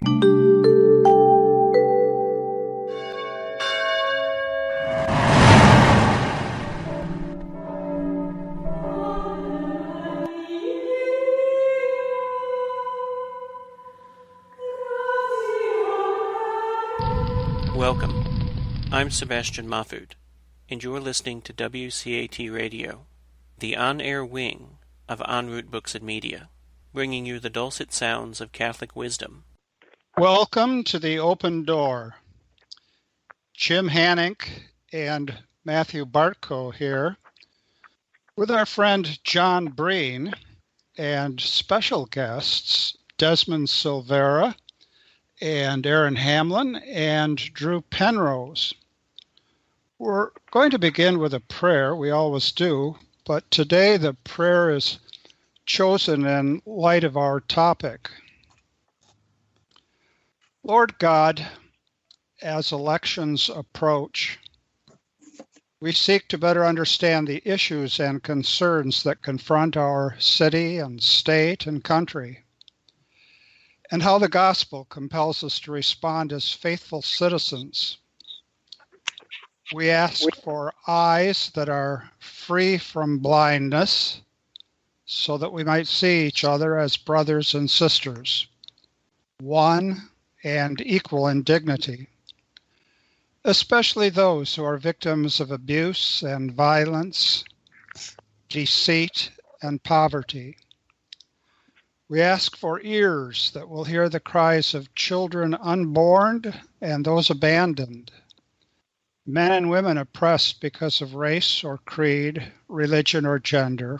Welcome. I'm Sebastian Mahfood, and you're listening to WCAT Radio, the on-air wing of En Route Books and Media, bringing you the dulcet sounds of Catholic wisdom. Welcome to the Open Door. Jim Hanink and Matthew Bartko here with our friend John Breen and special guests Desmond Silveira and Aaron Hamlin and Drew Penrose. We're going to begin with a prayer, we always do, but today the prayer is chosen in light of our topic. Lord God, as elections approach, we seek to better understand the issues and concerns that confront our city and state and country, and how the gospel compels us to respond as faithful citizens. We ask for eyes that are free from blindness, so that we might see each other as brothers and sisters, one and equal in dignity, especially those who are victims of abuse and violence, deceit and poverty. We ask for ears that will hear the cries of children unborn and those abandoned, men and women oppressed because of race or creed, religion or gender.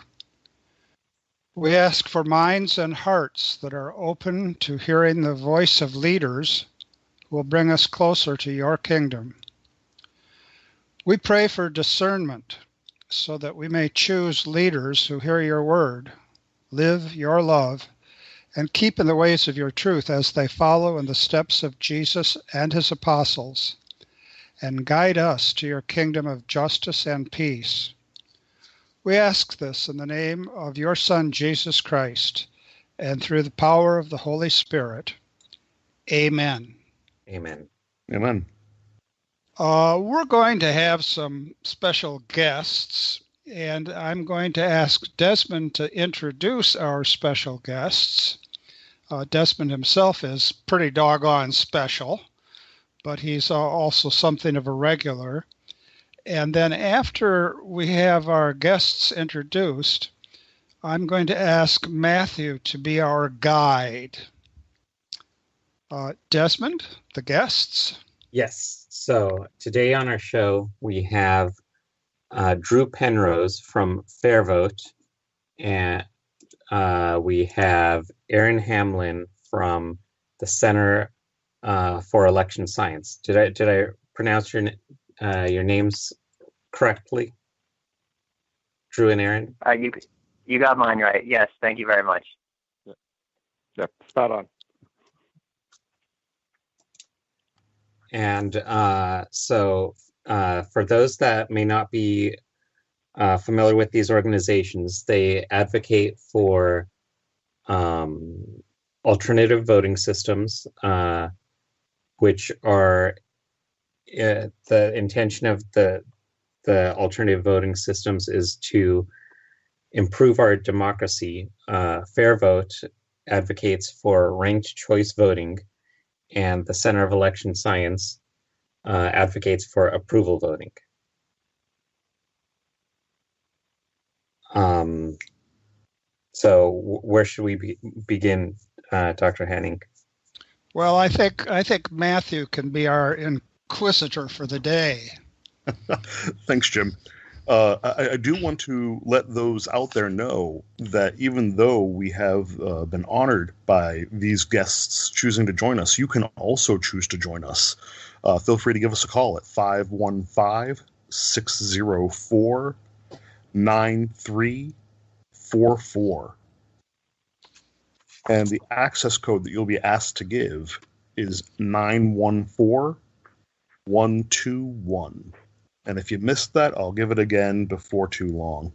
We ask for minds and hearts that are open to hearing the voice of leaders who will bring us closer to your kingdom. We pray for discernment so that we may choose leaders who hear your word, live your love, and keep in the ways of your truth as they follow in the steps of Jesus and his apostles, and guide us to your kingdom of justice and peace. We ask this in the name of your Son, Jesus Christ, and through the power of the Holy Spirit. Amen. Amen. Amen. We're going to have some special guests, and I'm going to ask Desmond to introduce our special guests. Desmond himself is pretty doggone special, but he's also something of a regular. And then after we have our guests introduced, I'm going to ask Matthew to be our guide. Desmond, the guests? Yes. So today on our show, we have Drew Penrose from FairVote, and we have Aaron Hamlin from the Center for Election Science. Did I pronounce your names correctly, Drew and Aaron? You got mine right. Yes, thank you very much. Yep, spot on. And so for those that may not be familiar with these organizations, they advocate for alternative voting systems, which are the intention of the alternative voting systems is to improve our democracy. FairVote advocates for ranked choice voting, and the Center of Election Science advocates for approval voting. So where should we begin, Dr. Hanning? Well, I think Matthew can be our inquisitor for the day. Thanks, Jim. I do want to let those out there know that even though we have been honored by these guests choosing to join us, you can also choose to join us. Feel free to give us a call at 515-604-9344. And the access code that you'll be asked to give is 914121. And if you missed that, I'll give it again before too long.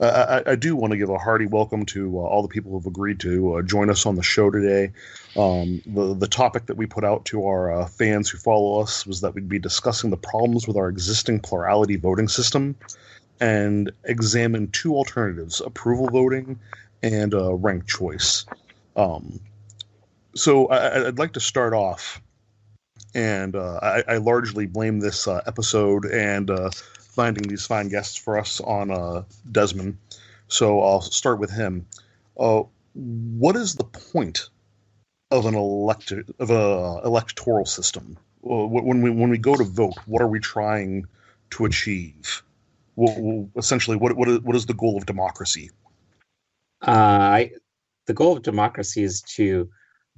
I do want to give a hearty welcome to all the people who have agreed to join us on the show today. The topic that we put out to our fans who follow us was that we'd be discussing the problems with our existing plurality voting system and examine two alternatives: approval voting and ranked choice. So I'd like to start off, and I largely blame this episode and finding these fine guests for us on Desmond. So I'll start with him. What is the point of an electoral system? When we go to vote, what are we trying to achieve? Essentially, what is the goal of democracy? The goal of democracy is to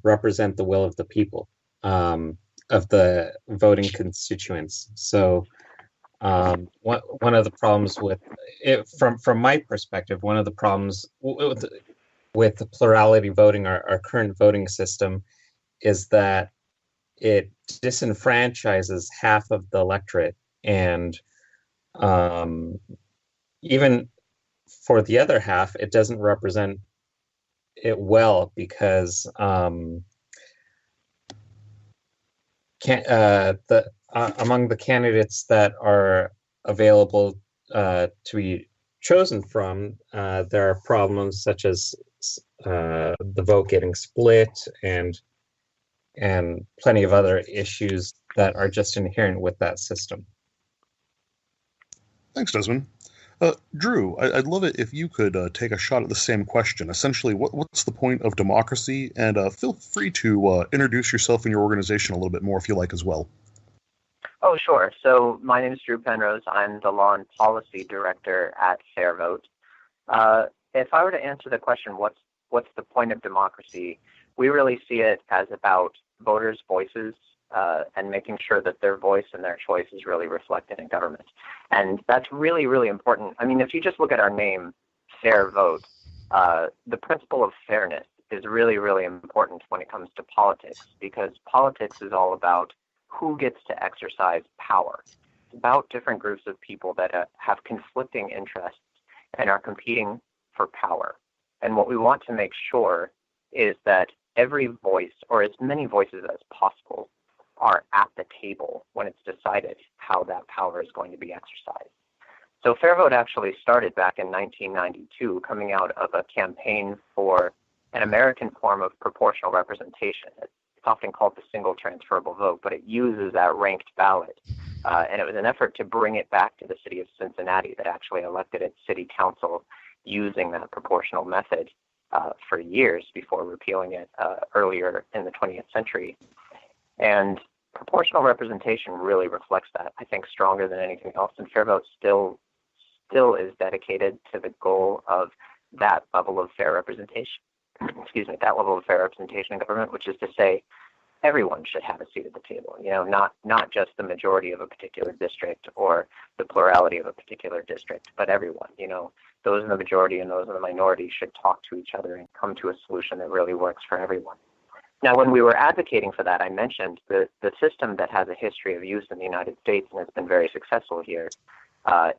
represent the will of the people, of the voting constituents. So one of the problems with it, from my perspective, one of the problems with the plurality voting, our current voting system, is that it disenfranchises half of the electorate, and even for the other half, it doesn't represent it well, because among the candidates that are available to be chosen from, there are problems such as the vote getting split and plenty of other issues that are just inherent with that system. Thanks, Desmond. Drew, I'd love it if you could take a shot at the same question. Essentially, what's the point of democracy? And feel free to introduce yourself and your organization a little bit more if you like as well. Oh, sure. So my name is Drew Penrose. I'm the Law and Policy Director at FairVote. If I were to answer the question, what's the point of democracy, we really see it as about voters' voices and making sure that their voice and their choice is really reflected in government. And that's really, really important. I mean, if you just look at our name, FairVote, the principle of fairness is really, really important when it comes to politics, because politics is all about who gets to exercise power. It's about different groups of people that have conflicting interests and are competing for power. And what we want to make sure is that every voice, or as many voices as possible, are at the table when it's decided how that power is going to be exercised. So FairVote actually started back in 1992, coming out of a campaign for an American form of proportional representation. It's often called the single transferable vote, but it uses that ranked ballot. And it was an effort to bring it back to the city of Cincinnati that actually elected its city council using that proportional method for years before repealing it earlier in the 20th century. And proportional representation really reflects that, I think, stronger than anything else. And FairVote still is dedicated to the goal of that level of fair representation. That level of fair representation in government, which is to say, everyone should have a seat at the table. Not just the majority of a particular district or the plurality of a particular district, but everyone. Those in the majority and those in the minority should talk to each other and come to a solution that really works for everyone. Now, when we were advocating for that, I mentioned the system that has a history of use in the United States and has been very successful here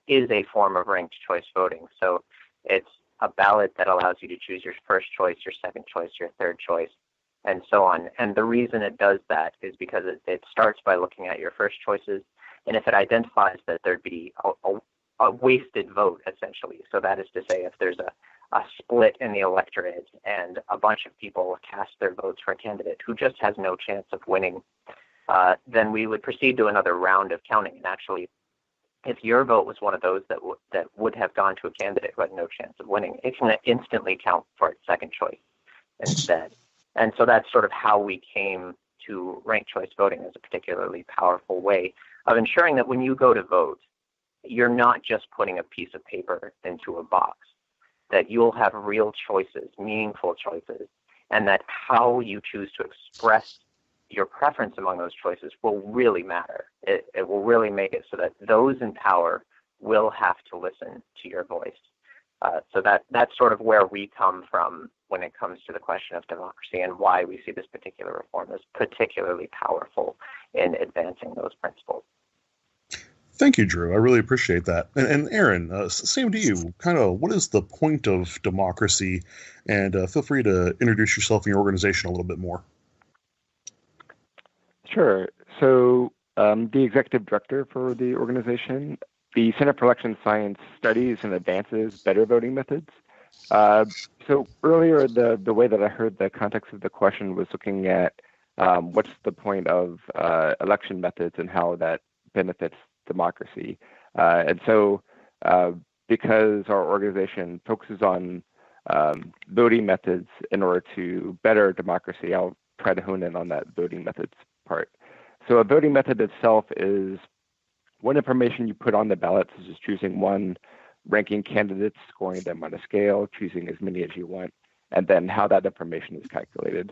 is a form of ranked choice voting. So it's a ballot that allows you to choose your first choice, your second choice, your third choice, and so on. And the reason it does that is because it starts by looking at your first choices, and if it identifies that there'd be a wasted vote, essentially. So that is to say, if there's a split in the electorate and a bunch of people cast their votes for a candidate who just has no chance of winning, then we would proceed to another round of counting. And actually, if your vote was one of those that would have gone to a candidate who had no chance of winning, it can instantly count for its second choice instead. And so that's sort of how we came to ranked choice voting as a particularly powerful way of ensuring that when you go to vote, you're not just putting a piece of paper into a box, that you'll have real choices, meaningful choices, and that how you choose to express your preference among those choices will really matter. It will really make it so that those in power will have to listen to your voice. So that's sort of where we come from when it comes to the question of democracy and why we see this particular reform as particularly powerful in advancing those principles. Thank you, Drew. I really appreciate that. And Aaron, same to you. Kind of, what is the point of democracy? And feel free to introduce yourself and your organization a little bit more. Sure. So, the executive director for the organization, the Center for Election Science studies and advances better voting methods. So earlier, the way that I heard the context of the question was looking at what's the point of election methods and how that benefits democracy. And so, because our organization focuses on voting methods in order to better democracy, I'll try to hone in on that voting methods part. So a voting method itself is what information you put on the ballot, such as choosing one, ranking candidates, scoring them on a scale, choosing as many as you want, and then how that information is calculated.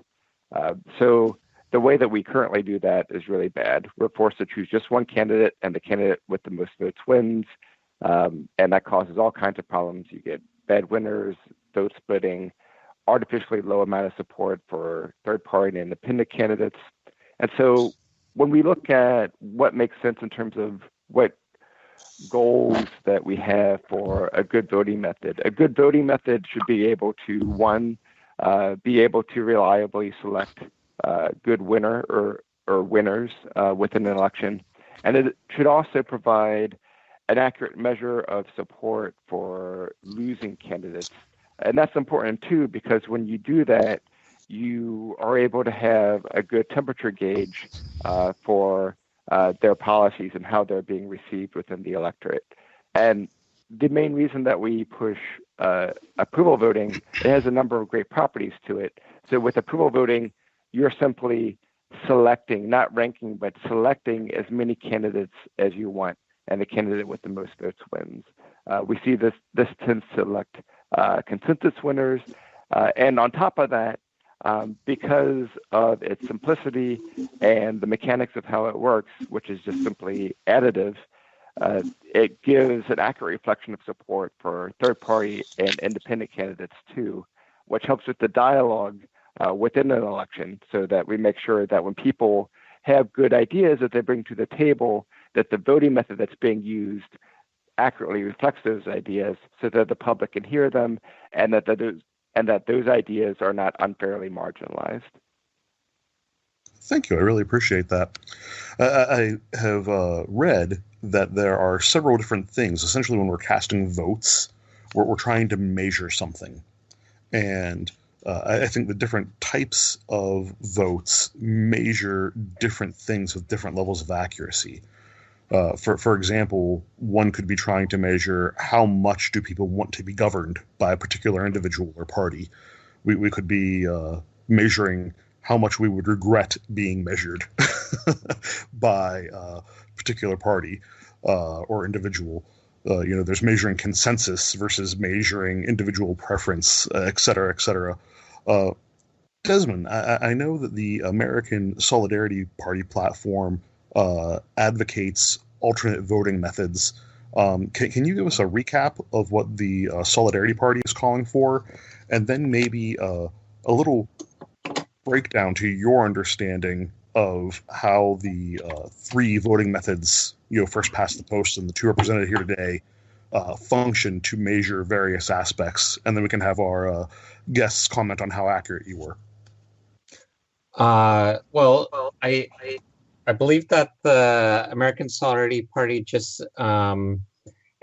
So the way that we currently do that is really bad. We're forced to choose just one candidate, and the candidate with the most votes wins, and that causes all kinds of problems. You get bad winners, vote splitting, artificially low amount of support for third-party and independent candidates. And so when we look at what makes sense in terms of what goals that we have for a good voting method should be able to, one, be able to reliably select good winner or winners within an election. And it should also provide an accurate measure of support for losing candidates. And that's important too, because when you do that, you are able to have a good temperature gauge for their policies and how they're being received within the electorate. And the main reason that we push approval voting, it has a number of great properties to it. So with approval voting, you're simply selecting, not ranking, but selecting as many candidates as you want, and the candidate with the most votes wins. We see this tends to select consensus winners, and on top of that, because of its simplicity and the mechanics of how it works, which is just simply additive, it gives an accurate reflection of support for third-party and independent candidates too, which helps with the dialogue within an election, so that we make sure that when people have good ideas that they bring to the table, that the voting method that's being used accurately reflects those ideas so that the public can hear them, and that those ideas are not unfairly marginalized. Thank you. I really appreciate that. I have read that there are several different things. Essentially, when we're casting votes, we're trying to measure something. And I think the different types of votes measure different things with different levels of accuracy. For example, one could be trying to measure how much do people want to be governed by a particular individual or party. We could be measuring how much we would regret being measured by a particular party or individual. There's measuring consensus versus measuring individual preference, et cetera, et cetera. Desmond, I know that the American Solidarity Party platform advocates alternate voting methods. Can you give us a recap of what the Solidarity Party is calling for, and then maybe a little breakdown to your understanding of how the three voting methods, first past the post and the two represented here today, function to measure various aspects, and then we can have our guests comment on how accurate you were. Well, I believe that the American Solidarity Party just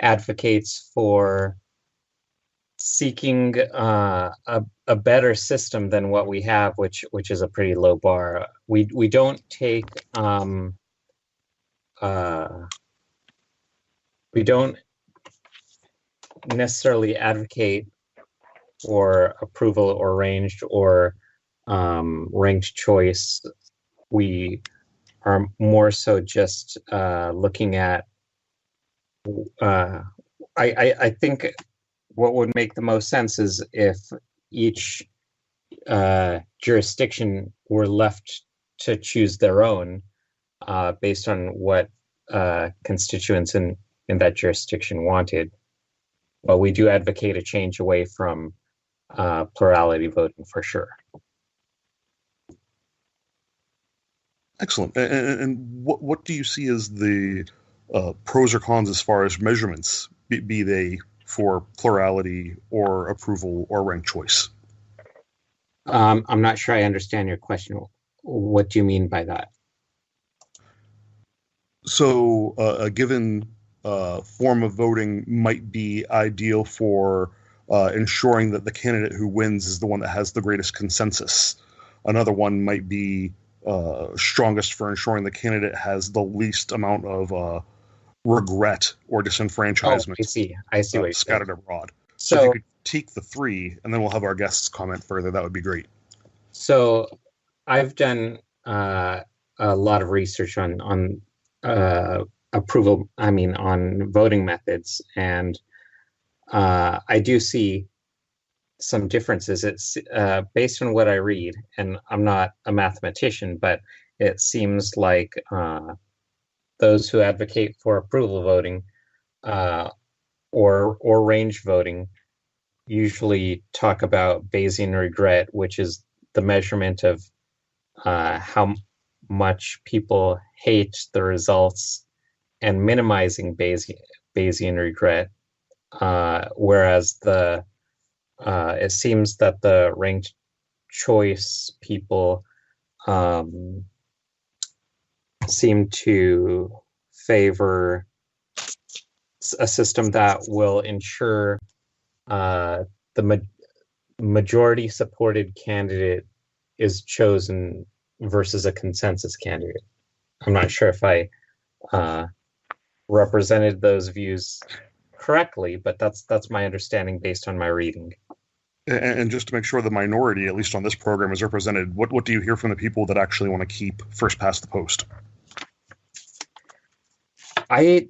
advocates for seeking a better system than what we have, which is a pretty low bar. We don't take we don't necessarily advocate for approval or ranged or ranked choice. We are more so just looking at I think what would make the most sense is if each jurisdiction were left to choose their own based on what constituents in that jurisdiction wanted. But we do advocate a change away from plurality voting for sure. Excellent. And what do you see as the pros or cons as far as measurements, be they for plurality or approval or ranked choice? I'm not sure I understand your question. What do you mean by that? So a given form of voting might be ideal for ensuring that the candidate who wins is the one that has the greatest consensus. Another one might be strongest for ensuring the candidate has the least amount of regret or disenfranchisement. I see what you're scattered saying. abroad. So if So, you could take the three, and then we'll have our guests comment further, that would be great. so I've done a lot of research on approval. I mean, on voting methods, and I do see some differences. It's based on what I read, and I'm not a mathematician, but it seems like those who advocate for approval voting or range voting usually talk about Bayesian regret, which is the measurement of how much people hate the results and minimizing Bayesian regret. Whereas it seems that the ranked choice people seem to favor a system that will ensure the majority supported candidate is chosen versus a consensus candidate. I'm not sure if I represented those views correctly, but that's my understanding based on my reading. And just to make sure the minority, at least on this program, is represented, what do you hear from the people that actually want to keep first past the post? I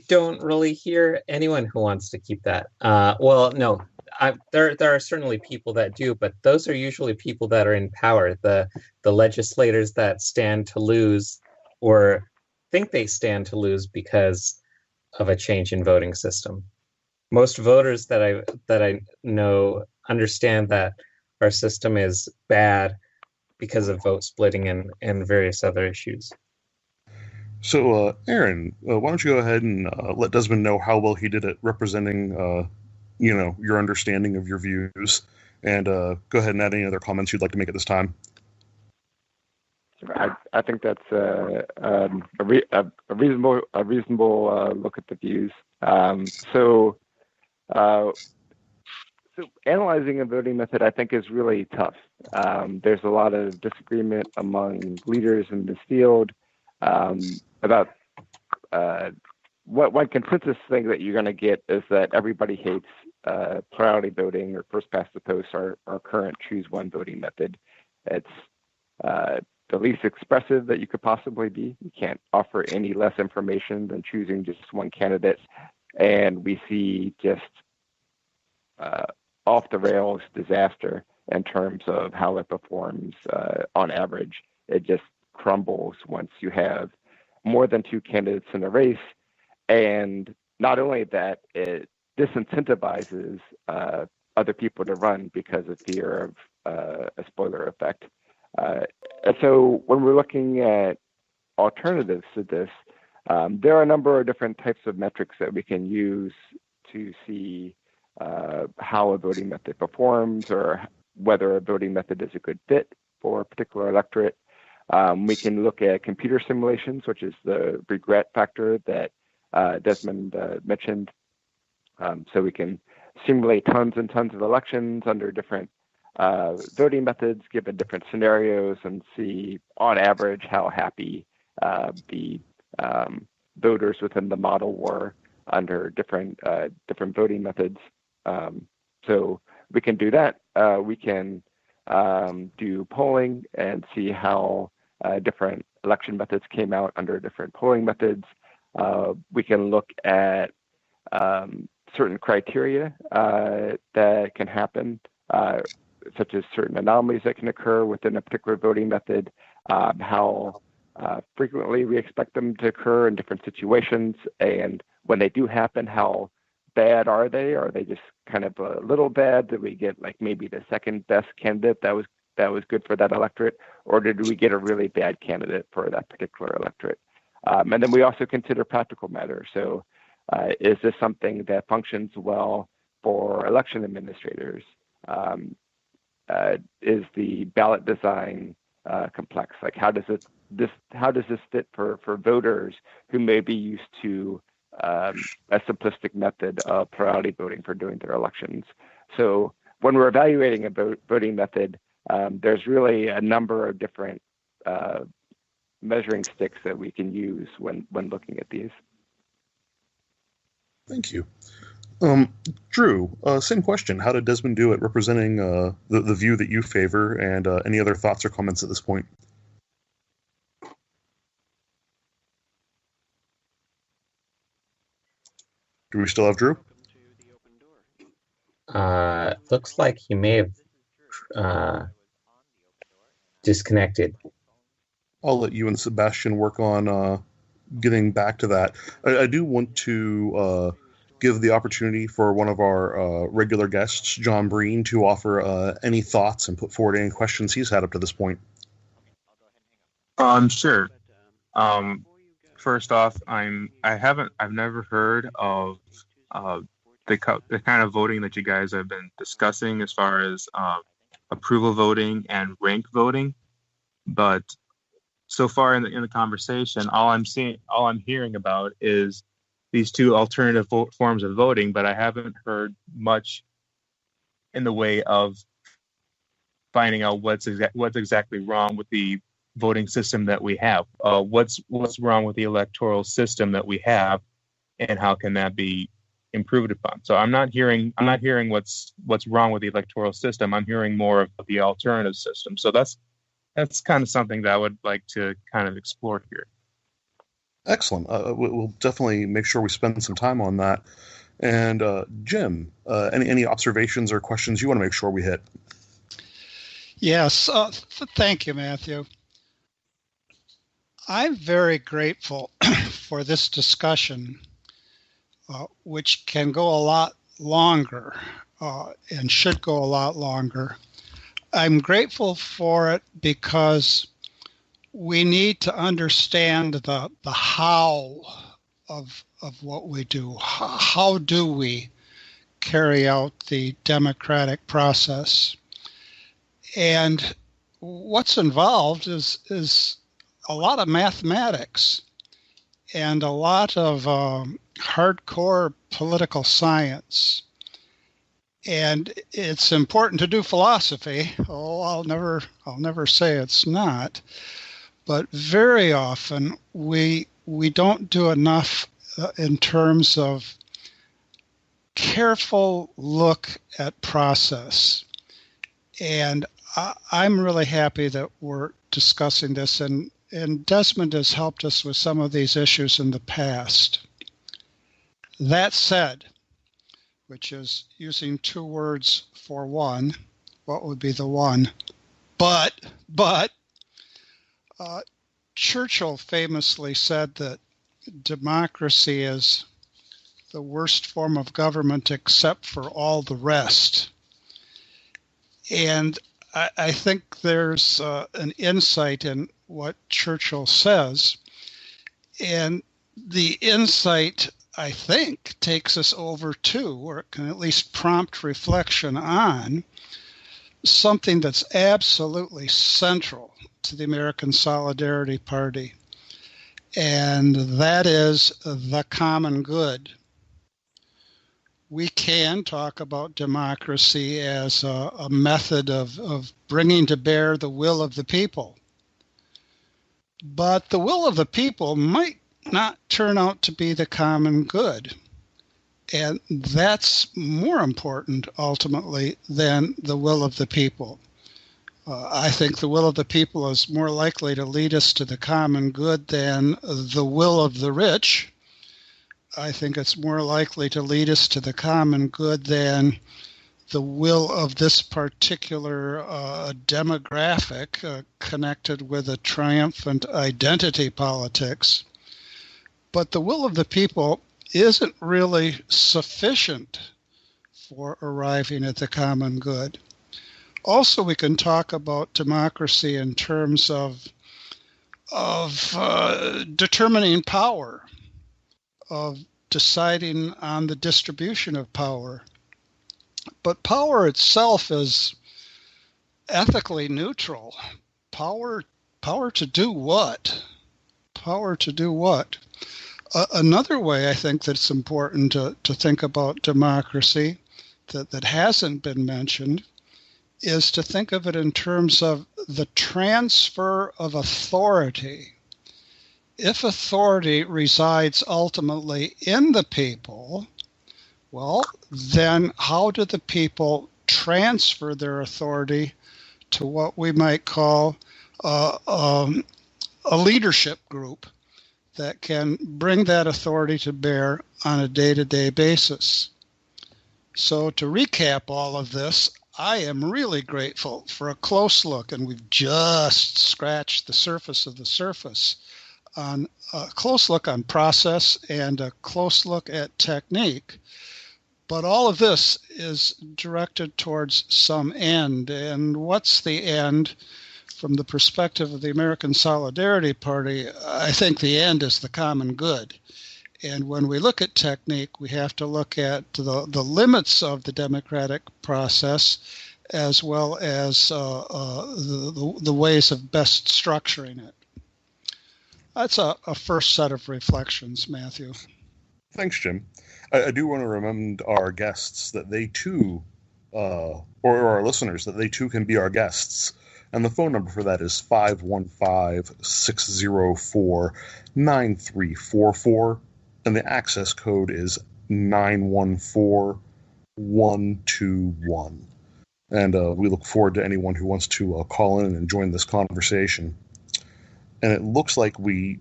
don't really hear anyone who wants to keep that. Well, no, there are certainly people that do, but those are usually people that are in power, the legislators that stand to lose or think they stand to lose because of a change in voting system. Most voters that I know understand that our system is bad because of vote splitting and various other issues. So, Aaron, why don't you go ahead and let Desmond know how well he did at representing, your understanding of your views, and go ahead and add any other comments you'd like to make at this time. I think that's a reasonable look at the views. So analyzing a voting method, I think, is really tough. There's a lot of disagreement among leaders in this field about one consensus thing that you're going to get is that everybody hates plurality voting or first past the post, our current choose one voting method. It's the least expressive that you could possibly be. You can't offer any less information than choosing just one candidate. And we see just off the rails disaster in terms of how it performs on average. It just crumbles once you have more than two candidates in a race. And not only that, it disincentivizes other people to run because of fear of a spoiler effect. And so when we're looking at alternatives to this, there are a number of different types of metrics that we can use to see how a voting method performs or whether a voting method is a good fit for a particular electorate. We can look at computer simulations, which is the regret factor that Desmond mentioned. So we can simulate tons and tons of elections under different voting methods, given different scenarios, and see on average how happy the voters within the model were under different voting methods. So we can do that. We can do polling and see how different election methods came out under different polling methods. We can look at certain criteria that can happen, such as certain anomalies that can occur within a particular voting method, how frequently we expect them to occur in different situations, and when they do happen, how bad are they? Are they just kind of a little bad? Did we get like maybe the second best candidate that was good for that electorate, or did we get a really bad candidate for that particular electorate? And then we also consider practical matters. So is this something that functions well for election administrators? Is the ballot design complex? Like how does this fit for voters who may be used to a simplistic method of plurality voting for doing their elections? So when we're evaluating a voting method, there's really a number of different measuring sticks that we can use when looking at these. Thank you. Drew, same question. How did Desmond do at representing the view that you favor, and any other thoughts or comments at this point? Do we still have Drew? Looks like he may have disconnected. I'll let you and Sebastian work on getting back to that. I do want to give the opportunity for one of our regular guests, John Breen, to offer any thoughts and put forward any questions he's had up to this point. Sure. First off, I've never heard of the kind of voting that you guys have been discussing as far as approval voting and rank voting, but so far in the conversation, all I'm hearing about is these two alternative forms of voting, but I haven't heard much in the way of finding out what's exactly wrong with the voting system that we have. What's wrong with the electoral system that we have, and how can that be improved upon? So I'm not hearing what's wrong with the electoral system. I'm hearing more of the alternative system. So that's kind of something that I would like to kind of explore here. Excellent. We'll definitely make sure we spend some time on that. And Jim, any observations or questions you want to make sure we hit? Yes. Thank you, Matthew. I'm very grateful for this discussion, which can go a lot longer and should go a lot longer. I'm grateful for it because we need to understand the how of what we do. How do we carry out the democratic process? And what's involved is a lot of mathematics and a lot of hardcore political science. And it's important to do philosophy. Oh, I'll never say it's not. But very often we don't do enough in terms of careful look at process. And I'm really happy that we're discussing this, and Desmond has helped us with some of these issues in the past. That said, which is using two words for one, what would be the one? But Churchill famously said that democracy is the worst form of government except for all the rest. And I think there's an insight in what Churchill says. And the insight, I think, takes us over to, or it can at least prompt reflection on, something that's absolutely central to the American Solidarity Party, and that is the common good. We can talk about democracy as a method of bringing to bear the will of the people, but the will of the people might not turn out to be the common good. And that's more important, ultimately, than the will of the people. I think the will of the people is more likely to lead us to the common good than the will of the rich. I think it's more likely to lead us to the common good than the will of this particular demographic connected with a triumphant identity politics. But the will of the people isn't really sufficient for arriving at the common good. Also, we can talk about democracy in terms of determining power, of deciding on the distribution of power. But power itself is ethically neutral. Power to do what? Power to do what? Another way I think that's important to think about democracy that hasn't been mentioned is to think of it in terms of the transfer of authority. If authority resides ultimately in the people, well, then how do the people transfer their authority to what we might call a leadership group that can bring that authority to bear on a day-to-day basis? So to recap all of this, I am really grateful for a close look, and we've just scratched the surface of the surface, on a close look on process and a close look at technique. But all of this is directed towards some end. And what's the end? From the perspective of the American Solidarity Party, I think the end is the common good. And when we look at technique, we have to look at the limits of the democratic process, as well as the ways of best structuring it. That's a first set of reflections, Matthew. Thanks, Jim. I do want to remind our guests that they too, or our listeners, that they too can be our guests. And the phone number for that is 515-604-9344. And the access code is 914121. And we look forward to anyone who wants to call in and join this conversation. And it looks like we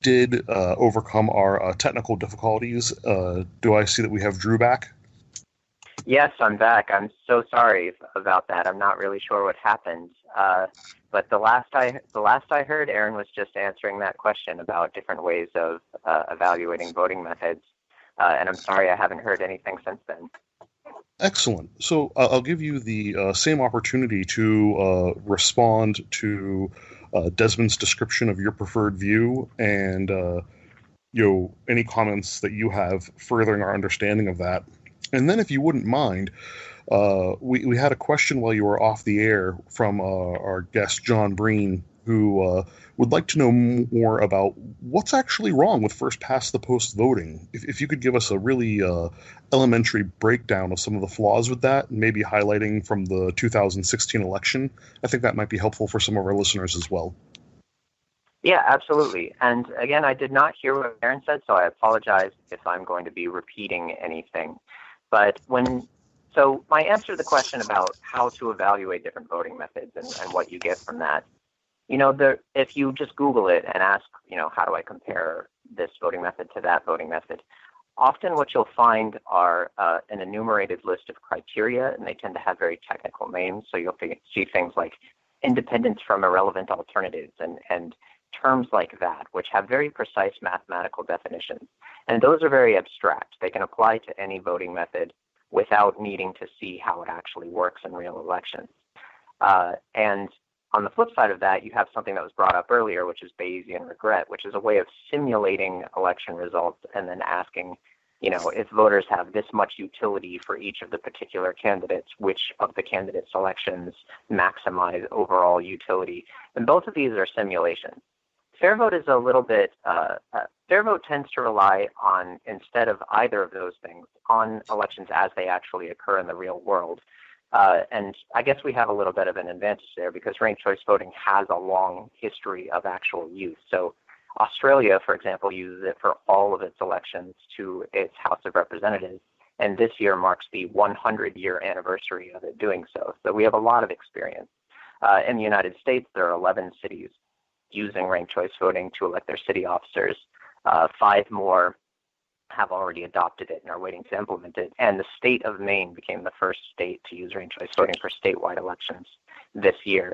did overcome our technical difficulties. Do I see that we have Drew back? Yes, I'm back. I'm so sorry about that. I'm not really sure what happened. But the last I heard, Aaron was just answering that question about different ways of evaluating voting methods. And I'm sorry I haven't heard anything since then. Excellent. So I'll give you the same opportunity to respond to Desmond's description of your preferred view and any comments that you have furthering our understanding of that. And then if you wouldn't mind, we had a question while you were off the air from our guest, John Breen, who would like to know more about what's actually wrong with first past the post voting. If you could give us a really elementary breakdown of some of the flaws with that, maybe highlighting from the 2016 election, I think that might be helpful for some of our listeners as well. Yeah, absolutely. And again, I did not hear what Aaron said, so I apologize if I'm going to be repeating anything. But so my answer to the question about how to evaluate different voting methods and what you get from that, if you just Google it and ask, how do I compare this voting method to that voting method, often what you'll find are an enumerated list of criteria, and they tend to have very technical names. So you'll see things like independence from irrelevant alternatives and terms like that, which have very precise mathematical definitions. And those are very abstract. They can apply to any voting method without needing to see how it actually works in real elections. And on the flip side of that, you have something that was brought up earlier, which is Bayesian regret, which is a way of simulating election results and then asking, if voters have this much utility for each of the particular candidates, which of the candidate selections maximize overall utility. And both of these are simulations. FairVote is a little bit, FairVote tends to rely on, instead of either of those things, on elections as they actually occur in the real world. And I guess we have a little bit of an advantage there because ranked choice voting has a long history of actual use. So Australia, for example, uses it for all of its elections to its House of Representatives. And this year marks the 100-year anniversary of it doing so. So we have a lot of experience. In the United States, there are 11 cities using ranked choice voting to elect their city officers. 5 more have already adopted it and are waiting to implement it. And the state of Maine became the first state to use ranked choice voting for statewide elections this year.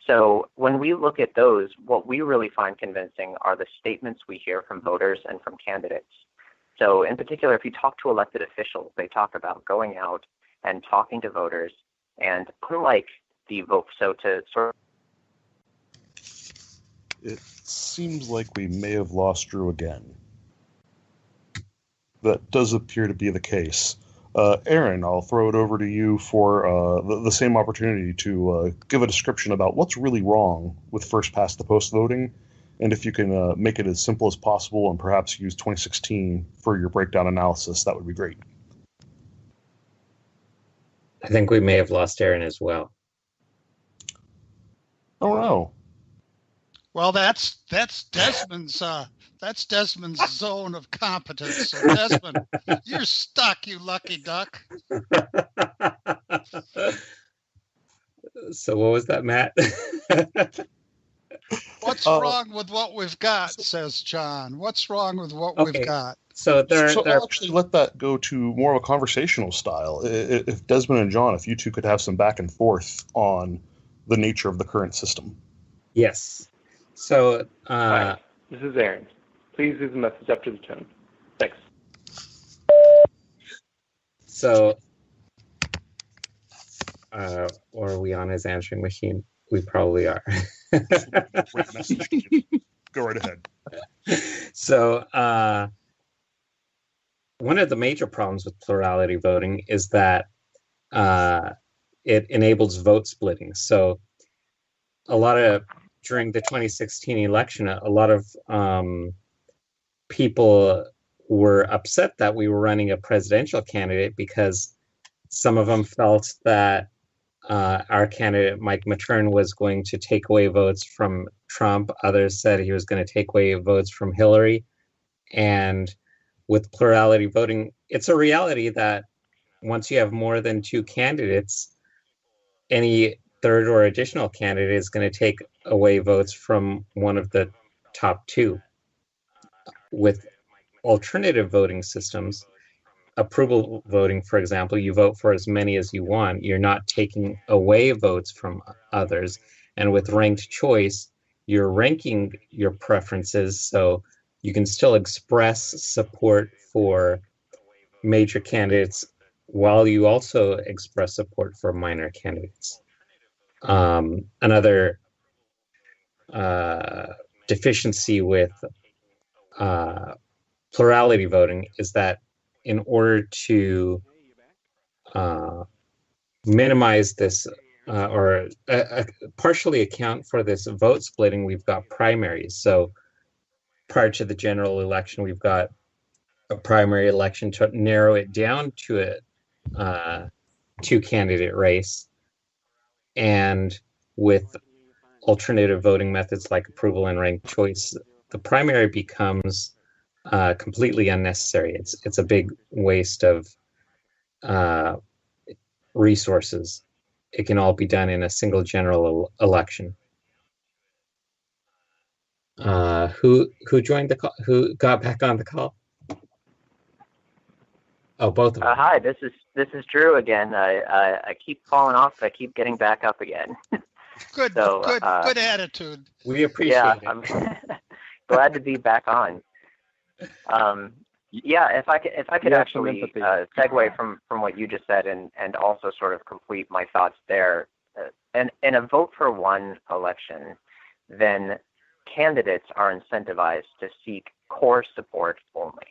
So when we look at those, what we really find convincing are the statements we hear from voters and from candidates. So in particular, if you talk to elected officials, they talk about going out and talking to voters. And unlike the vote, so to sort of It seems like we may have lost Drew again. That does appear to be the case. Aaron, I'll throw it over to you for the same opportunity to give a description about what's really wrong with first past the post voting, and if you can make it as simple as possible and perhaps use 2016 for your breakdown analysis, that would be great. I think we may have lost Aaron as well. Oh no. Well, that's Desmond's zone of competence. So Desmond, you're stuck, you lucky duck. So what was that, Matt? What's wrong with what we've got, says John. What's wrong with what we've got? So I'll actually let that go to more of a conversational style. If Desmond and John, if you two could have some back and forth on the nature of the current system. Yes. So Hi, this is Aaron. Please leave the message after the tone. Thanks. So or are we on his answering machine? We probably are. Great message. Go right ahead. So one of the major problems with plurality voting is that it enables vote splitting. So during the 2016 election, a lot of people were upset that we were running a presidential candidate because some of them felt that our candidate, Mike Matern, was going to take away votes from Trump. Others said he was going to take away votes from Hillary. And with plurality voting, it's a reality that once you have more than two candidates, any third or additional candidate is going to take away votes from one of the top two. With alternative voting systems, approval voting, for example, you vote for as many as you want. You're not taking away votes from others. And with ranked choice, you're ranking your preferences, so you can still express support for major candidates while you also express support for minor candidates. Another deficiency with plurality voting is that in order to minimize this or partially account for this vote splitting, we've got primaries. So prior to the general election, we've got a primary election to narrow it down to a two-candidate race. And with alternative voting methods like approval and ranked choice, the primary becomes completely unnecessary. It's a big waste of resources. It can all be done in a single general election. Who joined the call? Who got back on the call? Oh, both of them. Hi, this is Drew again. I keep falling off. I keep getting back up again. Good attitude. We appreciate it. I'm glad to be back on. If I could actually segue from what you just said and also sort of complete my thoughts there. And in a vote for one election, then candidates are incentivized to seek core support only.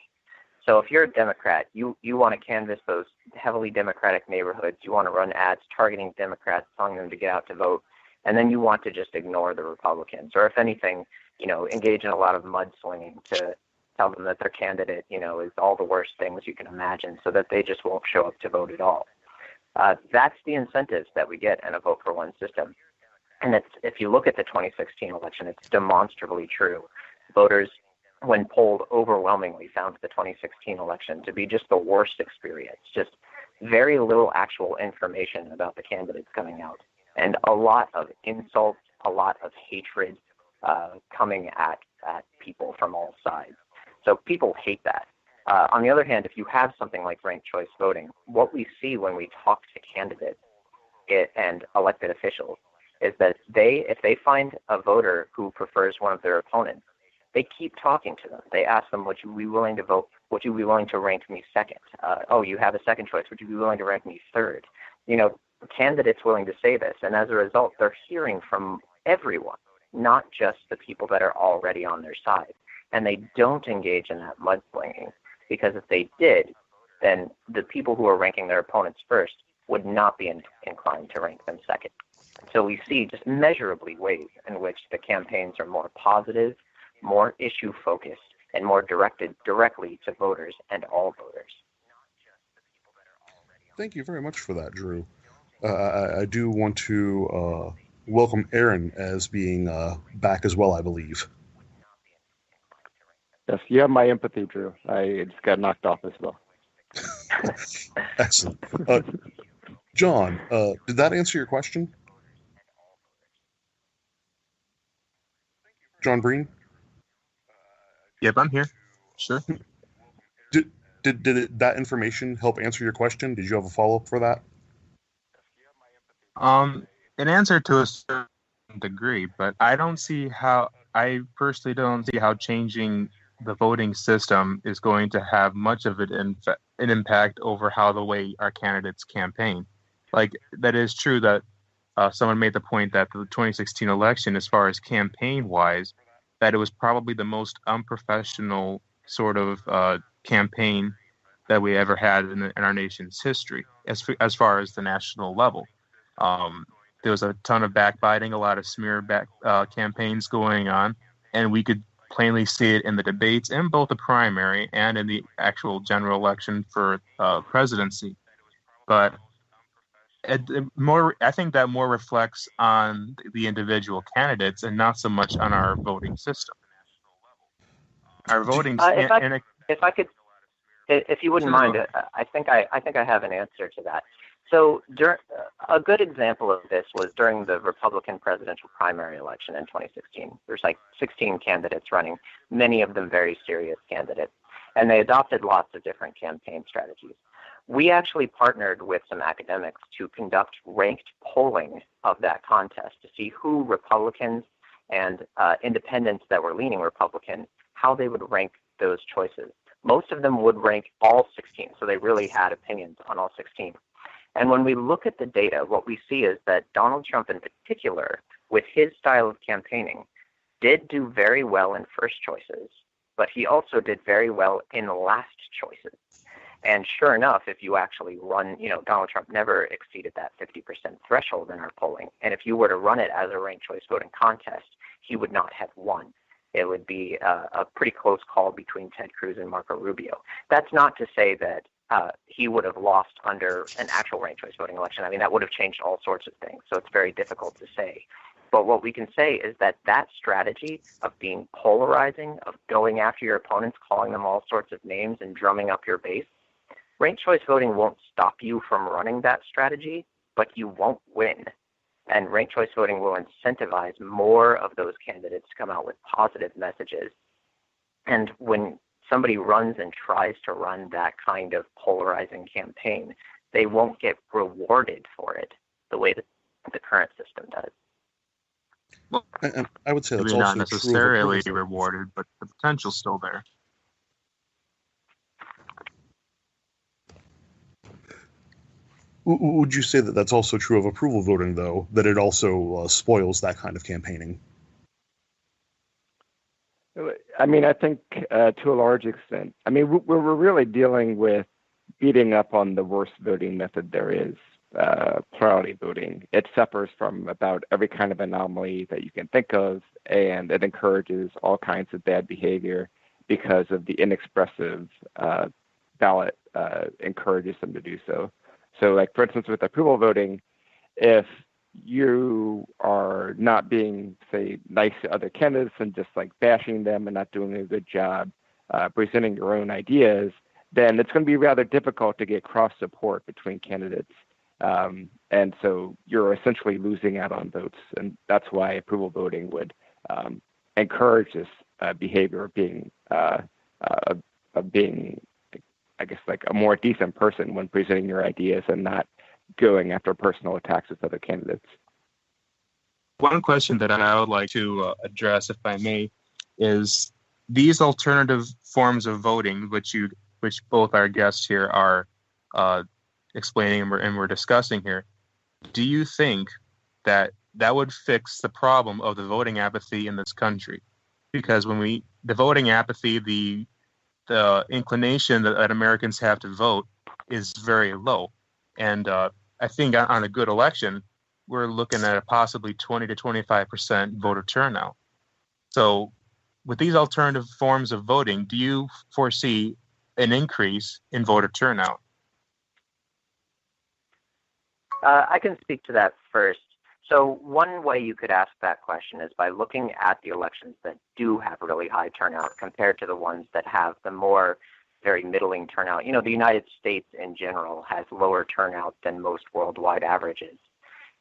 So if you're a Democrat, you want to canvass those heavily Democratic neighborhoods. You want to run ads targeting Democrats, telling them to get out to vote, and then you want to just ignore the Republicans, or if anything, engage in a lot of mudslinging to tell them that their candidate, is all the worst things you can imagine, so that they just won't show up to vote at all. That's the incentives that we get in a vote for one system. And if you look at the 2016 election, it's demonstrably true. Voters, when polled, overwhelmingly found the 2016 election to be just the worst experience, just very little actual information about the candidates coming out, and a lot of insults, a lot of hatred coming at people from all sides. So people hate that. On the other hand, if you have something like ranked choice voting, what we see when we talk to candidates and elected officials is that if they find a voter who prefers one of their opponents, they keep talking to them. They ask them, would you be willing to vote? Would you be willing to rank me second? You have a second choice. Would you be willing to rank me third? Candidates willing to say this. And as a result, they're hearing from everyone, not just the people that are already on their side. And they don't engage in that mudslinging, because if they did, then the people who are ranking their opponents first would not be inclined to rank them second. So we see just measurably ways in which the campaigns are more positive, more issue-focused, and more directed directly to voters and all voters. Thank you very much for that, Drew. I do want to welcome Aaron as being back as well, I believe. Yes, you have my empathy, Drew. I just got knocked off as well. Excellent. John, did that answer your question? John Breen? Yep, I'm here. Sure. Did that information help answer your question? Did you have a follow-up for that? An answer to a certain degree, but I personally don't see how changing the voting system is going to have much of an impact over the way our candidates campaign. Like, that is true that someone made the point that the 2016 election, as far as campaign-wise, that it was probably the most unprofessional sort of campaign that we ever had in our nation's history, as far as the national level. There was a ton of backbiting, a lot of smear campaigns going on, and we could plainly see it in the debates in both the primary and in the actual general election for presidency. But I think that more reflects on the individual candidates and not so much on our voting system. Our voting, if you wouldn't mind, I think I have an answer to that. So a good example of this was during the Republican presidential primary election in 2016. There's like 16 candidates running, many of them very serious candidates, and they adopted lots of different campaign strategies. We actually partnered with some academics to conduct ranked polling of that contest to see who Republicans and independents that were leaning Republican, how they would rank those choices. Most of them would rank all 16, so they really had opinions on all 16. And when we look at the data, what we see is that Donald Trump in particular, with his style of campaigning, did do very well in first choices, but he also did very well in last choices. And sure enough, if you actually run, Donald Trump never exceeded that 50% threshold in our polling. And if you were to run it as a ranked choice voting contest, he would not have won. It would be a pretty close call between Ted Cruz and Marco Rubio. That's not to say that he would have lost under an actual ranked choice voting election. I mean, that would have changed all sorts of things, so it's very difficult to say. But what we can say is that strategy of being polarizing, of going after your opponents, calling them all sorts of names and drumming up your base, ranked choice voting won't stop you from running that strategy, but you won't win. And ranked choice voting will incentivize more of those candidates to come out with positive messages. And when somebody runs and tries to run that kind of polarizing campaign, they won't get rewarded for it the way that the current system does. Well, and I would say that's also not necessarily rewarded, but the potential's still there. Would you say that that's also true of approval voting, though, that it also spoils that kind of campaigning? I mean, I think to a large extent. I mean, we're really dealing with beating up on the worst voting method there is, plurality voting. It suffers from about every kind of anomaly that you can think of, and it encourages all kinds of bad behavior because of the inexpressive ballot encourages them to do so. So, like, for instance, with approval voting, if you are not being, say, nice to other candidates and just like bashing them and not doing a good job presenting your own ideas, then it's going to be rather difficult to get cross support between candidates. And so you're essentially losing out on votes. And that's why approval voting would encourage this behavior of being, I guess, like a more decent person when presenting your ideas and not going after personal attacks with other candidates. One question that I would like to address, if I may, is these alternative forms of voting, which both our guests here are explaining and we're discussing here. Do you think that that would fix the problem of the voting apathy in this country. Because the voting apathy, the inclination that Americans have to vote is very low. And I think on a good election, we're looking at a possibly 20 to 25% voter turnout. So with these alternative forms of voting, do you foresee an increase in voter turnout? I can speak to that first. So one way you could ask that question is by looking at the elections that do have really high turnout compared to the ones that have the more very middling turnout. You know, the United States in general has lower turnout than most worldwide averages.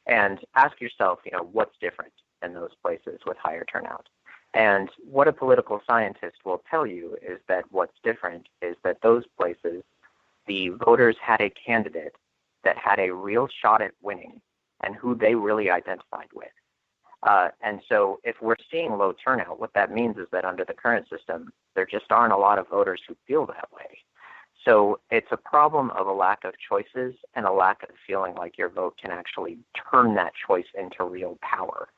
And ask yourself, you know, what's different in those places with higher turnout? And what a political scientist will tell you is that what's different is that those places, the voters had a candidate that had a real shot at winning and who they really identified with. And so if we're seeing low turnout, what that means is that under the current system, there just aren't a lot of voters who feel that way. So it's a problem of a lack of choices and a lack of feeling like your vote can actually turn that choice into real power.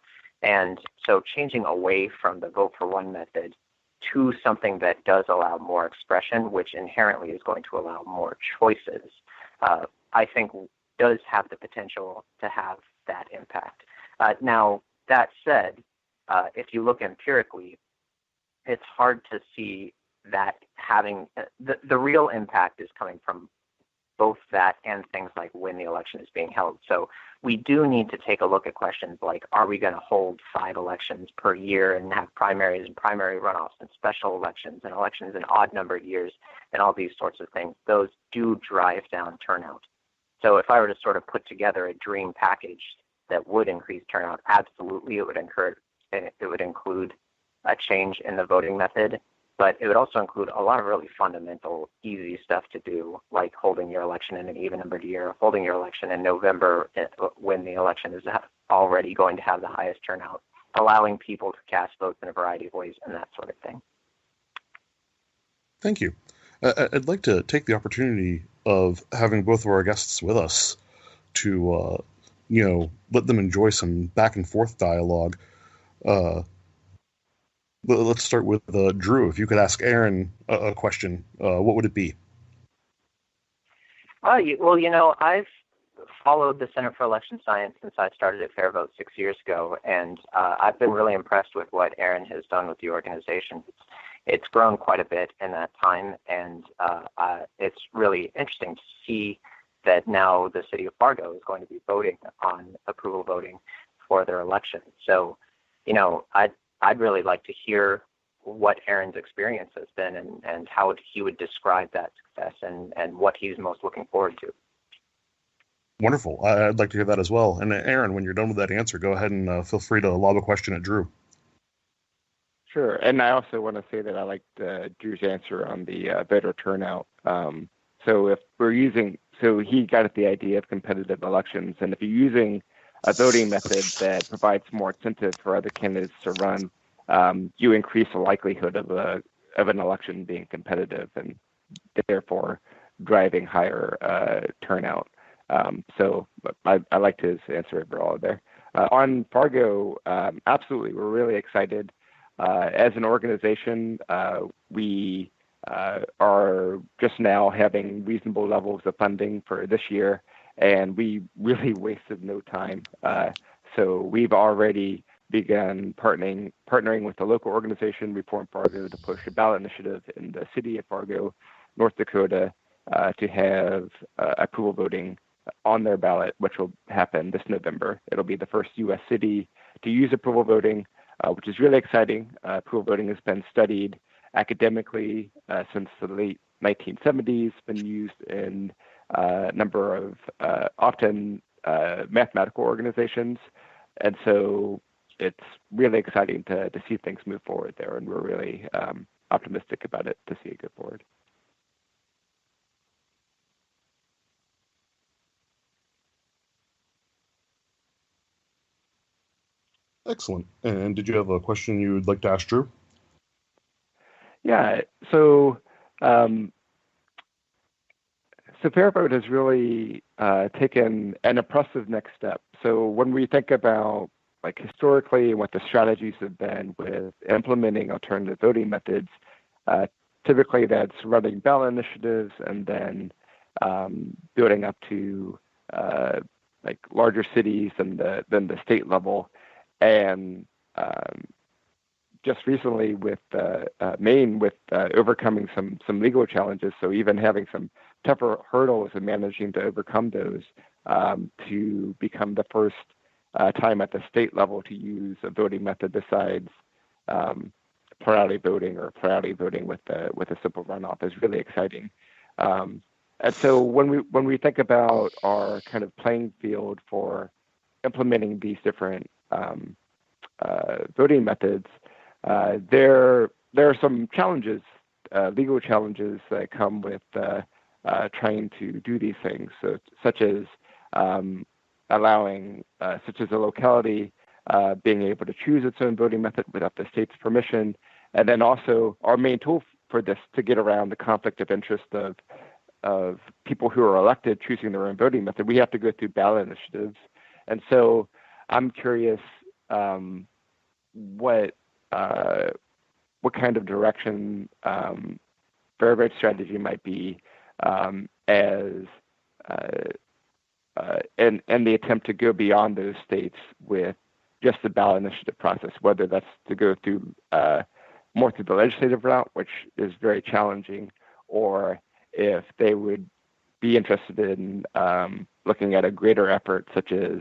And so changing away from the vote for one method to something that does allow more expression, which inherently is going to allow more choices, I think does have the potential to have that impact. Now, that said, if you look empirically, it's hard to see that having the real impact is coming from both that and things like when the election is being held. So we do need to take a look at questions like, are we going to hold 5 elections per year and have primaries and primary runoffs and special elections and elections in odd numbered years and all these sorts of things? Those do drive down turnout. So if I were to sort of put together a dream package that would increase turnout, absolutely it would include a change in the voting method, but it would also include a lot of really fundamental, easy stuff to do, like holding your election in an even-numbered year, holding your election in November when the election is already going to have the highest turnout, allowing people to cast votes in a variety of ways, and that sort of thing. Thank you. I'd like to take the opportunity of having both of our guests with us to, let them enjoy some back and forth dialogue. Let's start with Drew. If you could ask Aaron a question, what would it be? Well, I've followed the Center for Election Science since I started at FairVote 6 years ago, and I've been really impressed with what Aaron has done with the organization. It's grown quite a bit in that time, and it's really interesting to see that now the city of Fargo is going to be voting on approval voting for their election. So, I'd really like to hear what Aaron's experience has been and how he would describe that success and what he's most looking forward to. Wonderful. I'd like to hear that as well. And Aaron, when you're done with that answer, go ahead and feel free to lob a question at Drew. Sure. And I also want to say that I liked Drew's answer on the voter turnout. So he got at the idea of competitive elections, and if you're using a voting method that provides more incentive for other candidates to run, you increase the likelihood of an election being competitive and therefore driving higher turnout. So I liked his answer overall there. On Fargo, absolutely, we're really excited. As an organization, we are just now having reasonable levels of funding for this year, and we really wasted no time. So we've already begun partnering with the local organization, Reform Fargo, to push a ballot initiative in the city of Fargo, North Dakota, to have approval voting on their ballot, which will happen this November. It'll be the first U.S. city to use approval voting, which is really exciting. Approval voting has been studied academically since the late 1970s, been used in a number of often mathematical organizations. And so it's really exciting to see things move forward there, and we're really optimistic about it to see it go forward. Excellent. And did you have a question you would like to ask Drew? Yeah. So FairVote has really taken an impressive next step. So when we think about like historically what the strategies have been with implementing alternative voting methods. Typically, that's running ballot initiatives and then building up to like larger cities than the state level. And just recently with Maine, with overcoming some legal challenges, so even having some tougher hurdles and managing to overcome those to become the first time at the state level to use a voting method besides plurality voting or plurality voting with a simple runoff is really exciting. And so when we think about our kind of playing field for implementing these different voting methods, there are some challenges, legal challenges that come with trying to do these things, so, such as allowing, such as a locality being able to choose its own voting method without the state's permission, and then also our main tool for this to get around the conflict of interest of people who are elected choosing their own voting method. We have to go through ballot initiatives, and so I'm curious what kind of direction FairVote strategy might be as and the attempt to go beyond those states with just the ballot initiative process, whether that's to go through more through the legislative route, which is very challenging, or if they would be interested in looking at a greater effort, such as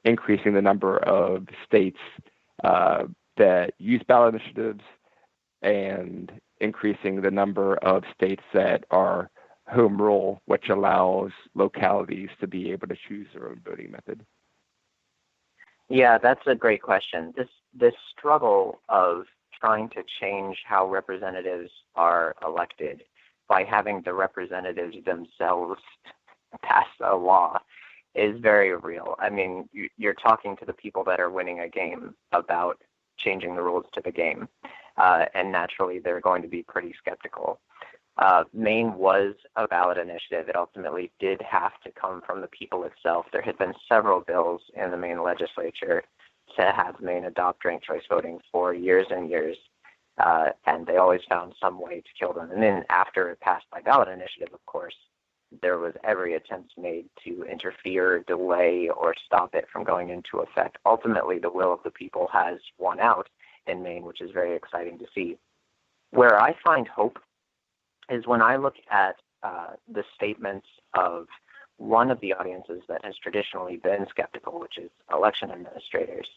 increasing the number of states that use ballot initiatives and increasing the number of states that are home rule, which allows localities to be able to choose their own voting method. Yeah, that's a great question. This struggle of trying to change how representatives are elected by having the representatives themselves pass a law is very real. I mean, you're talking to the people that are winning a game about changing the rules to the game, and naturally they're going to be pretty skeptical. Maine was a ballot initiative. It ultimately did have to come from the people itself. There had been several bills in the Maine legislature to have Maine adopt ranked choice voting for years and years, and they always found some way to kill them. And then after it passed by ballot initiative, of course, there was every attempt made to interfere, delay, or stop it from going into effect. Ultimately, the will of the people has won out in Maine, which is very exciting to see. Where I find hope is when I look at the statements of one of the audiences that has traditionally been skeptical, which is election administrators.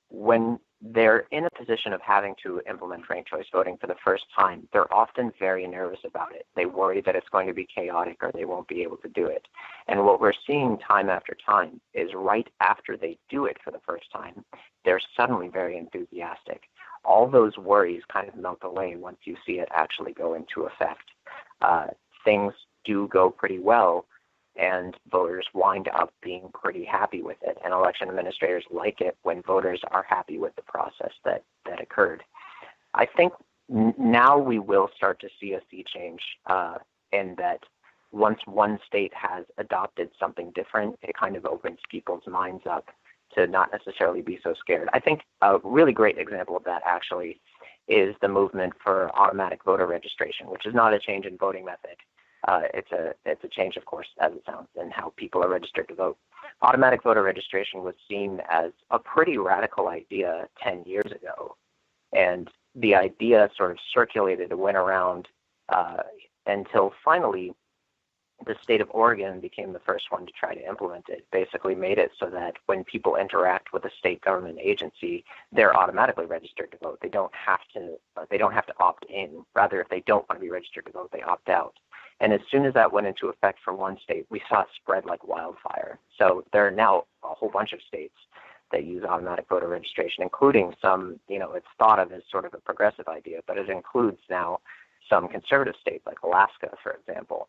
When they're in a position of having to implement ranked choice voting for the first time, they're often very nervous about it. They worry that it's going to be chaotic or they won't be able to do it. And what we're seeing time after time is right after they do it for the first time, they're suddenly very enthusiastic. All those worries kind of melt away once you see it actually go into effect. Things do go pretty well, and voters wind up being pretty happy with it. And election administrators like it when voters are happy with the process that occurred. I think now we will start to see a sea change in that once one state has adopted something different, it kind of opens people's minds up to not necessarily be so scared. I think a really great example of that actually is the movement for automatic voter registration, which is not a change in voting method. It's a change, of course, as it sounds, in how people are registered to vote. Automatic voter registration was seen as a pretty radical idea 10 years ago, and the idea sort of circulated and went around until finally the state of Oregon became the first one to try to implement it. Basically made it so that when people interact with a state government agency, they're automatically registered to vote. They don't have to opt in. Rather, if they don't want to be registered to vote, they opt out. And as soon as that went into effect for one state, we saw it spread like wildfire. So there are now a whole bunch of states that use automatic voter registration, including some, it's thought of as sort of a progressive idea, but it includes now some conservative states like Alaska, for example.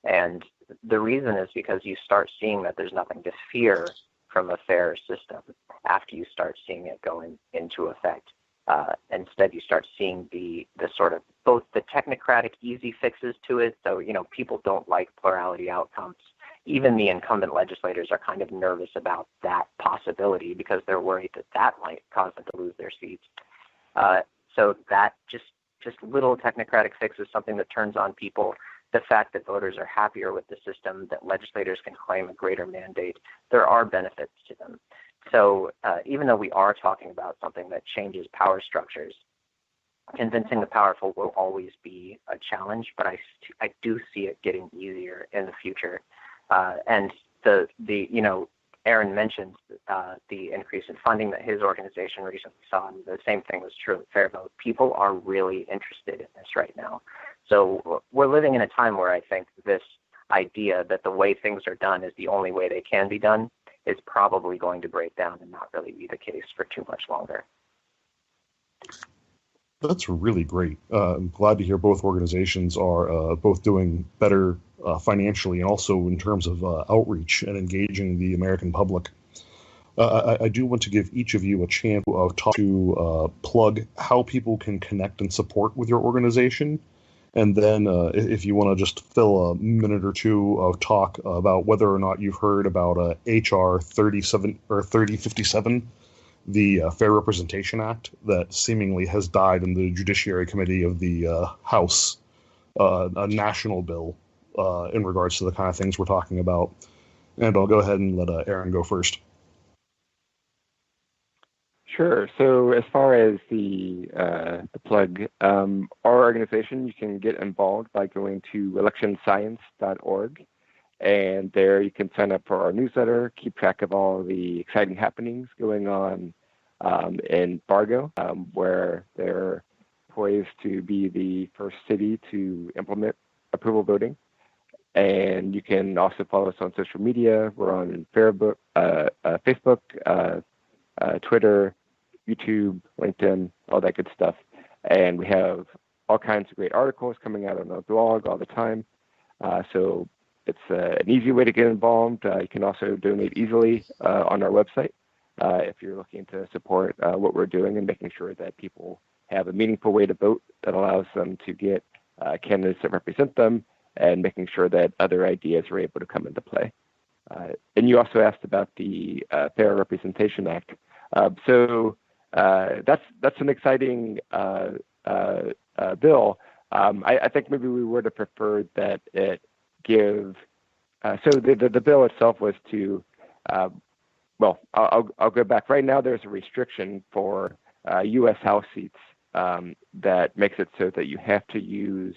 And the reason is because you start seeing that there's nothing to fear from a fair system after you start seeing it go into effect. Instead, you start seeing the sort of both the technocratic easy fixes to it. So, people don't like plurality outcomes. even the incumbent legislators are kind of nervous about that possibility because they're worried that that might cause them to lose their seats. So that just little technocratic fix is something that turns on people. The fact that voters are happier with the system, that legislators can claim a greater mandate, there are benefits to them. So even though we are talking about something that changes power structures, convincing the powerful will always be a challenge, but I do see it getting easier in the future. And Aaron mentioned the increase in funding that his organization recently saw, and the same thing was true at FairVote. People are really interested in this right now. So we're living in a time where I think this idea that the way things are done is the only way they can be done is probably going to break down and not really be the case for too much longer. That's really great. I'm glad to hear both organizations are both doing better financially and also in terms of outreach and engaging the American public. I do want to give each of you a chance to plug how people can connect and support with your organization. And then if you want to just fill a minute or two of talk about whether or not you've heard about HR 3057, the Fair Representation Act that seemingly has died in the Judiciary Committee of the House, a national bill in regards to the kind of things we're talking about. And I'll go ahead and let Aaron go first. Sure. So as far as the plug, our organization, you can get involved by going to electionscience.org. And there you can sign up for our newsletter, keep track of all the exciting happenings going on in Fargo, where they're poised to be the first city to implement approval voting. And you can also follow us on social media. We're on Facebook, Twitter, YouTube, LinkedIn, all that good stuff. And we have all kinds of great articles coming out on our blog all the time. So it's an easy way to get involved. You can also donate easily on our website if you're looking to support what we're doing and making sure that people have a meaningful way to vote that allows them to get candidates that represent them and making sure that other ideas are able to come into play. And you also asked about the Fair Representation Act. So that's an exciting bill. I think maybe we would have preferred that it give. So the bill itself was to. Well, I'll go back. Right now, there's a restriction for U.S. House seats that makes it so that you have to use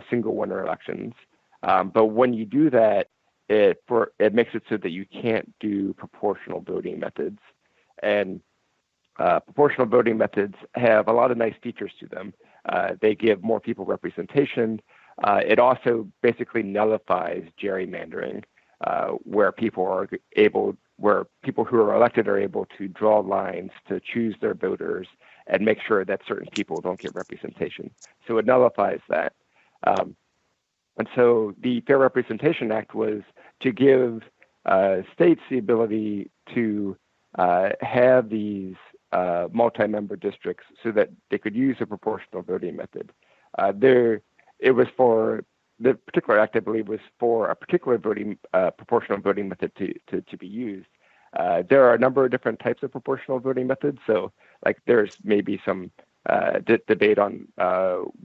single winner elections. But when you do that, it makes it so that you can't do proportional voting methods. And proportional voting methods have a lot of nice features to them. They give more people representation. It also basically nullifies gerrymandering, where people who are elected are able to draw lines to choose their voters and make sure that certain people don't get representation. So it nullifies that. And so the Fair Representation Act was to give states the ability to have these multi-member districts so that they could use a proportional voting method. It was for the particular act, I believe, was for a particular proportional voting method to be used. There are a number of different types of proportional voting methods, so like there's maybe some debate on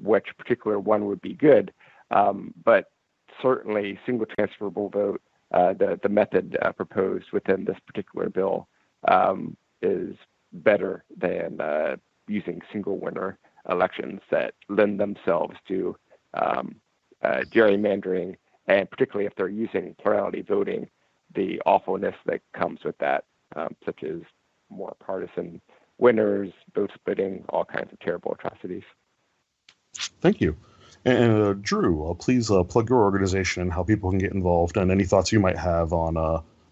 which particular one would be good, but certainly single transferable vote, the method proposed within this particular bill, is better than using single winner elections that lend themselves to gerrymandering, and particularly if they're using plurality voting, the awfulness that comes with that, such as more partisan winners, vote splitting, all kinds of terrible atrocities. Thank you. And Drew, please plug your organization and how people can get involved and any thoughts you might have on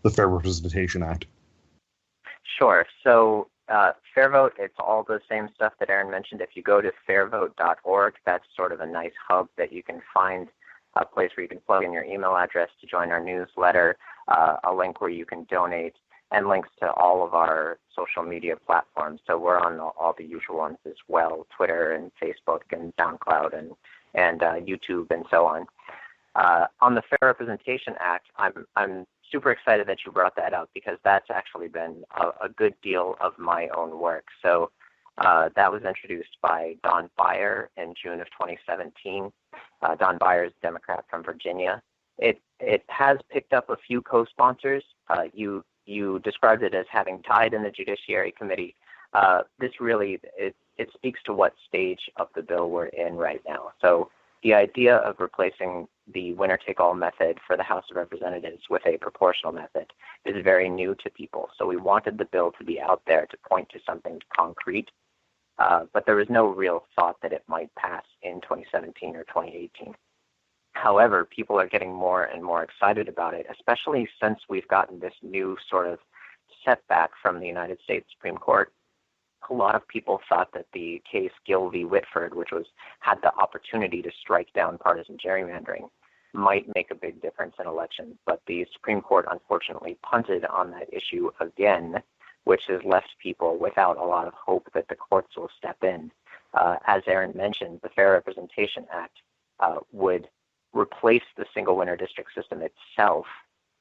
the Fair Representation Act. Sure. So FairVote, it's all the same stuff that Aaron mentioned. If you go to fairvote.org, that's sort of a nice hub that you can find a place where you can plug in your email address to join our newsletter, a link where you can donate, and links to all of our social media platforms. So we're on all the usual ones as well, Twitter and Facebook and SoundCloud and YouTube and so on. On the Fair Representation Act, I'm super excited that you brought that up because that's actually been a good deal of my own work. So that was introduced by Don Beyer in June of 2017. Don Beyer is a Democrat from Virginia. It has picked up a few co-sponsors. You described it as having died in the Judiciary Committee. This really, it speaks to what stage of the bill we're in right now. So the idea of replacing the winner-take-all method for the House of Representatives with a proportional method is very new to people. So we wanted the bill to be out there to point to something concrete, but there was no real thought that it might pass in 2017 or 2018. However, people are getting more and more excited about it, especially since we've gotten this new sort of setback from the United States Supreme Court. A lot of people thought that the case Gill v. Whitford, which had the opportunity to strike down partisan gerrymandering, might make a big difference in elections. But the Supreme Court unfortunately punted on that issue again, which has left people without a lot of hope that the courts will step in. As Aaron mentioned, the Fair Representation Act would replace the single winner district system itself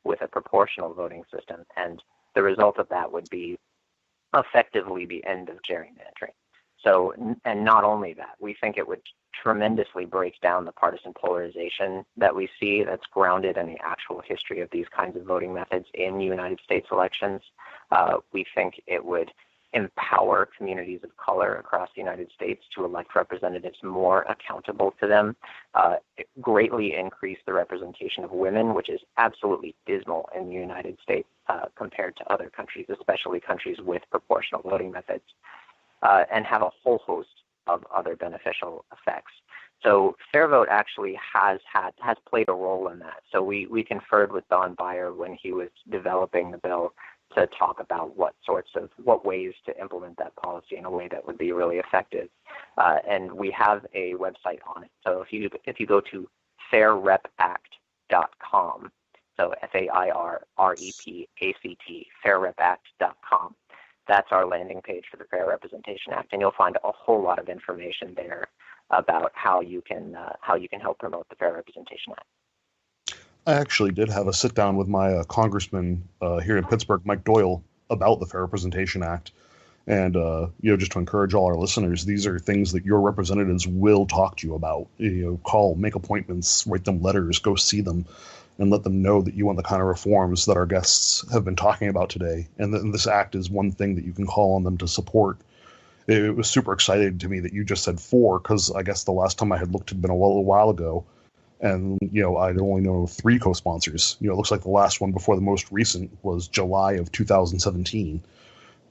with a proportional voting system, and the result of that would be effectively the end of gerrymandering. So, and not only that, we think it would tremendously break down the partisan polarization that we see that's grounded in the actual history of these kinds of voting methods in United States elections. We think it would empower communities of color across the United States to elect representatives more accountable to them, greatly increase the representation of women, which is absolutely dismal in the United States compared to other countries, especially countries with proportional voting methods, and have a whole host of other beneficial effects. So FairVote actually has played a role in that. So we conferred with Don Beyer when he was developing the bill to talk about what ways to implement that policy in a way that would be really effective. And we have a website on it. So if you go to fairrepact.com, so FAIRREPACT, fairrepact.com, that's our landing page for the Fair Representation Act, and you'll find a whole lot of information there about how you can help promote the Fair Representation Act. I actually did have a sit down with my congressman here in Pittsburgh, Mike Doyle, about the Fair Representation Act. And, just to encourage all our listeners, these are things that your representatives will talk to you about. Call, make appointments, write them letters, go see them, and let them know that you want the kind of reforms that our guests have been talking about today. And this act is one thing that you can call on them to support. It was super exciting to me that you just said 4, because I guess the last time I had looked had been a little while ago. And, I'd only know 3 co-sponsors. It looks like the last one before the most recent was July of 2017.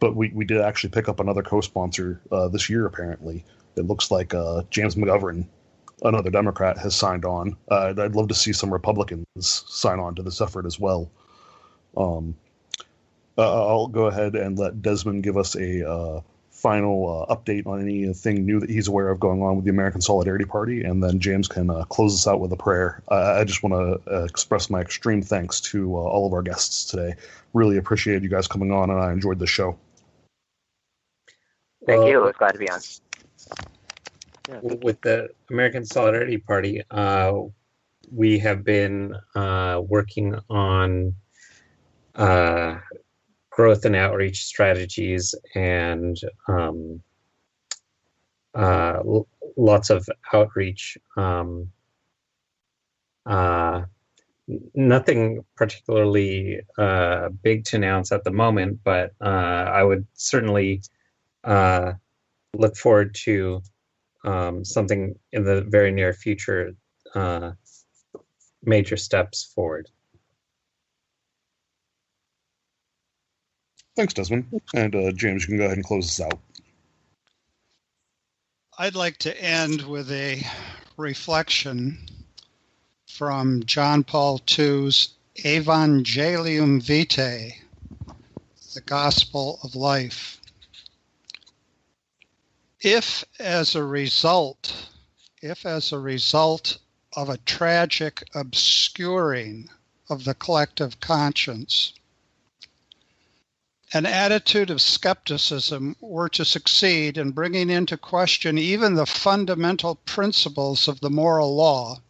But we did actually pick up another co-sponsor this year, apparently. It looks like James McGovern, another Democrat, has signed on. I'd love to see some Republicans sign on to this effort as well. I'll go ahead and let Desmond give us a final update on anything new that he's aware of going on with the American Solidarity Party, and then James can close us out with a prayer. I just want to express my extreme thanks to all of our guests today. Really appreciate you guys coming on, and I enjoyed the show. Thank you. It was glad to be on. With the American Solidarity Party, we have been working on growth and outreach strategies and lots of outreach. Nothing particularly big to announce at the moment, but I would certainly look forward to something in the very near future, major steps forward. Thanks, Desmond. And James, you can go ahead and close this out. I'd like to end with a reflection from John Paul II's Evangelium Vitae, the Gospel of Life. If as a result of a tragic obscuring of the collective conscience, an attitude of skepticism were to succeed in bringing into question even the fundamental principles of the moral law,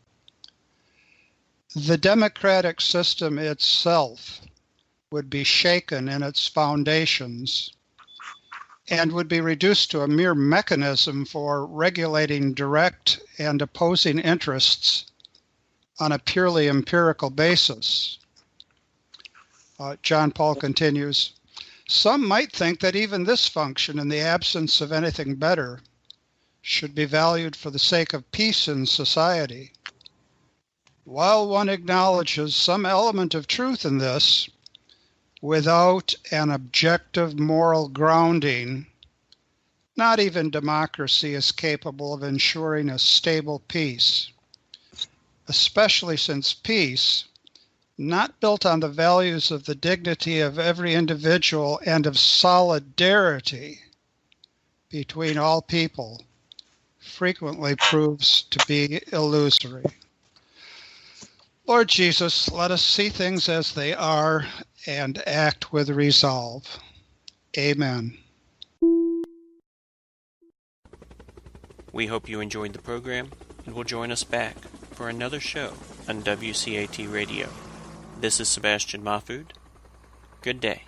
The democratic system itself would be shaken in its foundations and would be reduced to a mere mechanism for regulating direct and opposing interests on a purely empirical basis. John Paul continues, some might think that even this function, in the absence of anything better, should be valued for the sake of peace in society. While one acknowledges some element of truth in this, without an objective moral grounding, not even democracy is capable of ensuring a stable peace, especially since peace, not built on the values of the dignity of every individual and of solidarity between all people, frequently proves to be illusory. Lord Jesus, let us see things as they are and act with resolve. Amen. We hope you enjoyed the program and will join us back for another show on WCAT Radio. This is Sebastian Mahfood. Good day.